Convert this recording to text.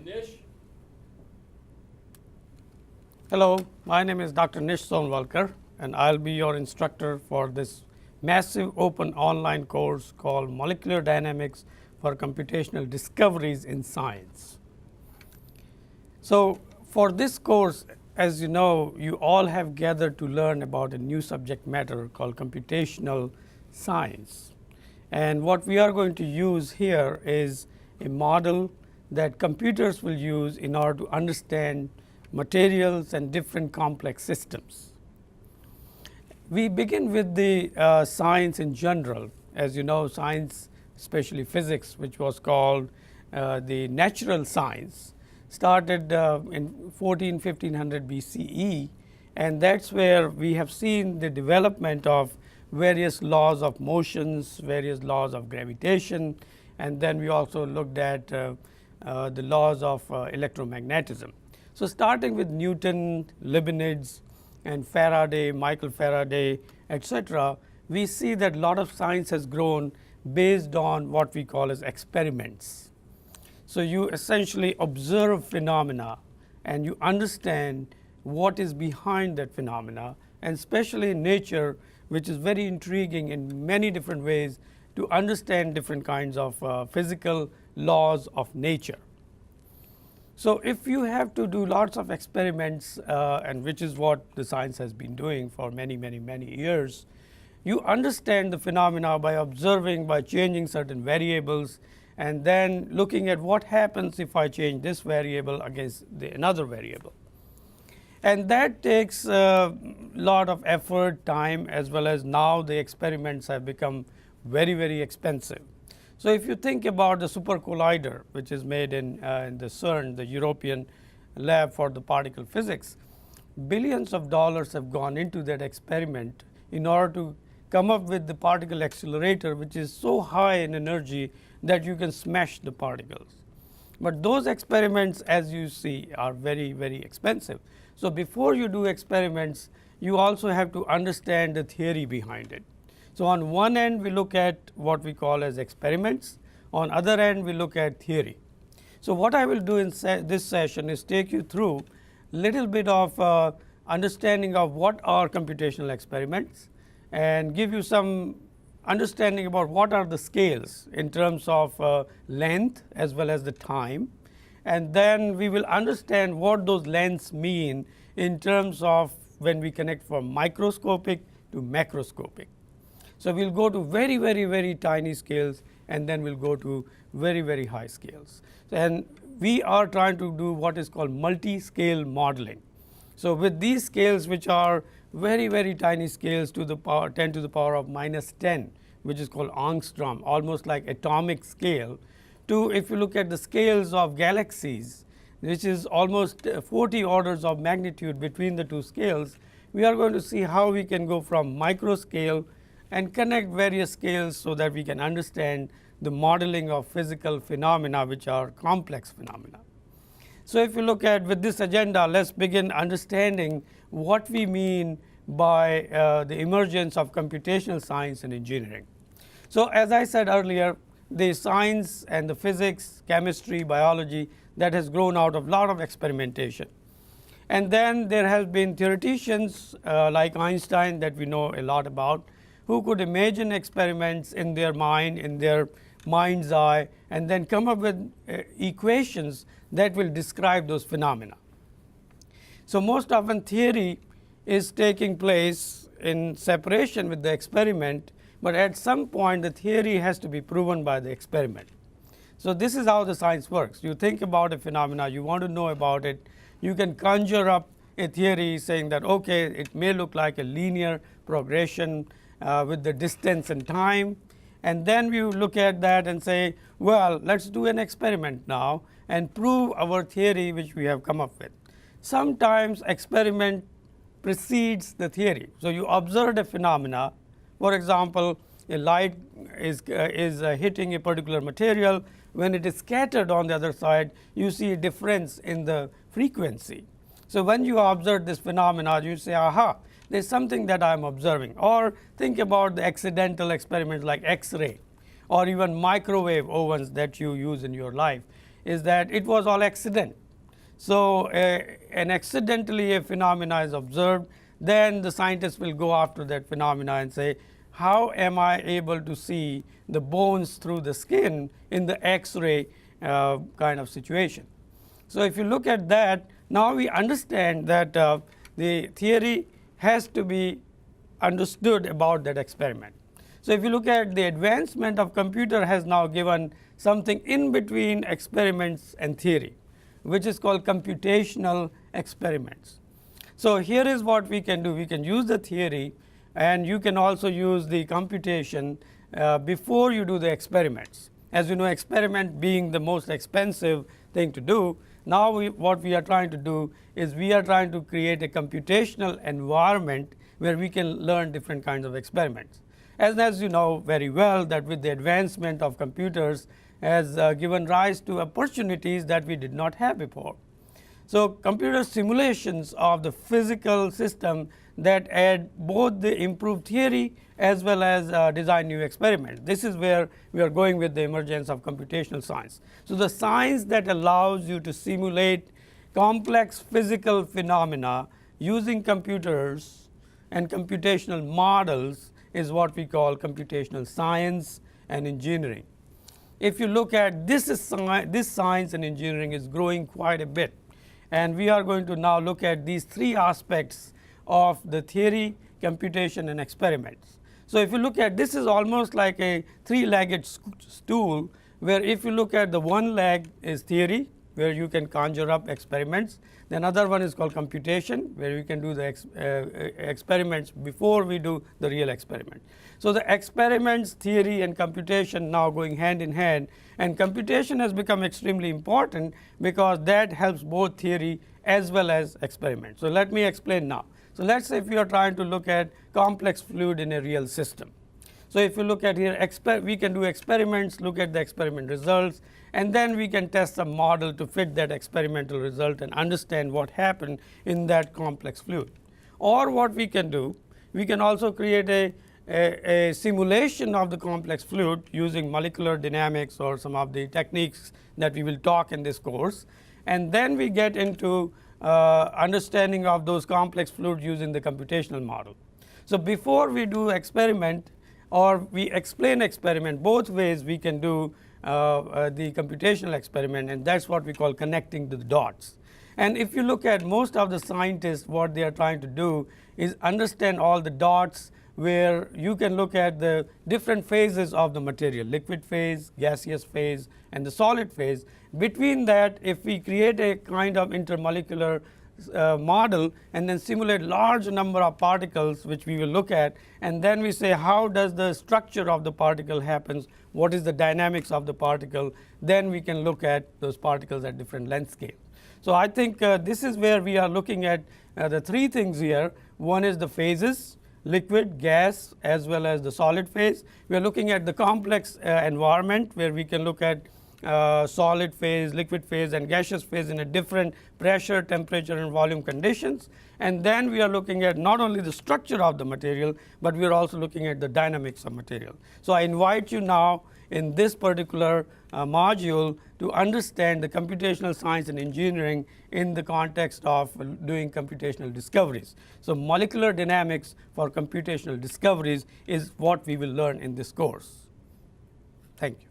Nish. Hello, my name is Dr. Nish Sonwalkar, and I'll be your instructor for this massive open online course called Molecular Dynamics for Computational Discoveries in Science. So, for this course, as you know, you all have gathered to learn about a new subject matter called computational science. And what we are going to use here is a model that computers will use in order to understand materials and different complex systems. We begin with the science in general. As you know, science, especially physics, which was called the natural science, started in 1500 BCE, and that's where we have seen the development of various laws of motions, various laws of gravitation, and then we also looked at the laws of electromagnetism. So, starting with Newton, Leibniz, and Faraday, Michael Faraday, etc., we see that a lot of science has grown based on what we call as experiments. So, you essentially observe phenomena and you understand what is behind that phenomena, and especially in nature, which is very intriguing in many different ways to understand different kinds of physical laws of nature. So, if you have to do lots of experiments, and which is what the science has been doing for many years, you understand the phenomena by observing, by changing certain variables, and then looking at what happens if I change this variable against another variable. And that takes a lot of effort, time, as well as now the experiments have become very expensive. So, if you think about the super collider, which is made in the CERN, the European lab for the particle physics, billions of dollars have gone into that experiment in order to come up with the particle accelerator, which is so high in energy that you can smash the particles. But those experiments, as you see, are very expensive. So, before you do experiments, you also have to understand the theory behind it. So, on one end we look at what we call as experiments, on other end we look at theory. So, what I will do in this session is take you through little bit of understanding of what are computational experiments, and give you some understanding about what are the scales in terms of length as well as the time, and then we will understand what those lengths mean in terms of when we connect from microscopic to macroscopic. So, we will go to very tiny scales, and then we will go to very high scales. And we are trying to do what is called multi-scale modeling. So, with these scales, which are very tiny scales to the power 10 to the power of minus 10, which is called angstrom, almost like atomic scale, to if you look at the scales of galaxies, which is almost 40 orders of magnitude between the two scales, we are going to see how we can go from micro scale and connect various scales so that we can understand the modeling of physical phenomena, which are complex phenomena. So, if you look at with this agenda, let's begin understanding what we mean by the emergence of computational science and engineering. So, as I said earlier, the science and the physics, chemistry, biology, that has grown out of a lot of experimentation. And then there have been theoreticians like Einstein that we know a lot about, who could imagine experiments in their mind, in their mind's eye, and then come up with equations that will describe those phenomena. So, most often theory is taking place in separation with the experiment, but at some point the theory has to be proven by the experiment. So, this is how the science works. You think about a phenomena, you want to know about it, you can conjure up a theory saying that okay, it may look like a linear progression with the distance and time, and then we look at that and say, well, let's do an experiment now and prove our theory which we have come up with. Sometimes experiment precedes the theory. So, you observed a phenomena, for example, a light is hitting a particular material. When it is scattered on the other side, you see a difference in the frequency. So, when you observe this phenomena, you say, aha, there is something that I am observing. Or think about the accidental experiments like X-ray or even microwave ovens that you use in your life. is that it was all accident. So, and accidentally a phenomena is observed, then the scientists will go after that phenomena and say, how am I able to see the bones through the skin in the X-ray kind of situation. So, if you look at that, now we understand that the theory has to be understood about that experiment. So, if you look at the advancement of computer has now given something in between experiments and theory, which is called computational experiments. So, here is what we can do. We can use the theory, and you can also use the computation before you do the experiments. As you know, experiment being the most expensive thing to do, now what we are trying to do is we are trying to create a computational environment where we can learn different kinds of experiments. As you know very well, that with the advancement of computers has given rise to opportunities that we did not have before. So, computer simulations of the physical system that add both the improved theory as well as design new experiments. This is where we are going with the emergence of computational science. So, the science that allows you to simulate complex physical phenomena using computers and computational models is what we call computational science and engineering. If you look at this science and engineering is growing quite a bit, and we are going to now look at these three aspects of the theory, computation, and experiments. So, if you look at this is almost like a three-legged stool, where if you look at the one leg is theory, where you can conjure up experiments. The another one is called computation, where you can do the experiments before we do the real experiment. So, the experiments, theory, and computation now going hand in hand, and computation has become extremely important because that helps both theory as well as experiment. So, let me explain now. So, let us say if you are trying to look at complex fluid in a real system. So, if you look at here, we can do experiments, look at the experiment results, and then we can test a model to fit that experimental result and understand what happened in that complex fluid. Or what we can do, we can also create a simulation of the complex fluid using molecular dynamics or some of the techniques that we will talk in this course, and then we get into understanding of those complex fluids using the computational model. So, before we do experiment or we explain experiment, both ways we can do the computational experiment, and that is what we call connecting the dots. And if you look at most of the scientists, what they are trying to do is understand all the dots where you can look at the different phases of the material, liquid phase, gaseous phase, and the solid phase. Between that, if we create a kind of intermolecular model and then simulate large number of particles, which we will look at, and then we say how does the structure of the particle happens, what is the dynamics of the particle, then we can look at those particles at different length scale. So, I think this is where we are looking at the three things here. One is the phases, liquid, gas, as well as the solid phase. We are looking at the complex environment where we can look at solid phase, liquid phase, and gaseous phase in a different pressure, temperature, and volume conditions. And then we are looking at not only the structure of the material, but we are also looking at the dynamics of material. So, I invite you now in this particular module to understand the computational science and engineering in the context of doing computational discoveries. So, molecular dynamics for computational discoveries is what we will learn in this course. Thank you.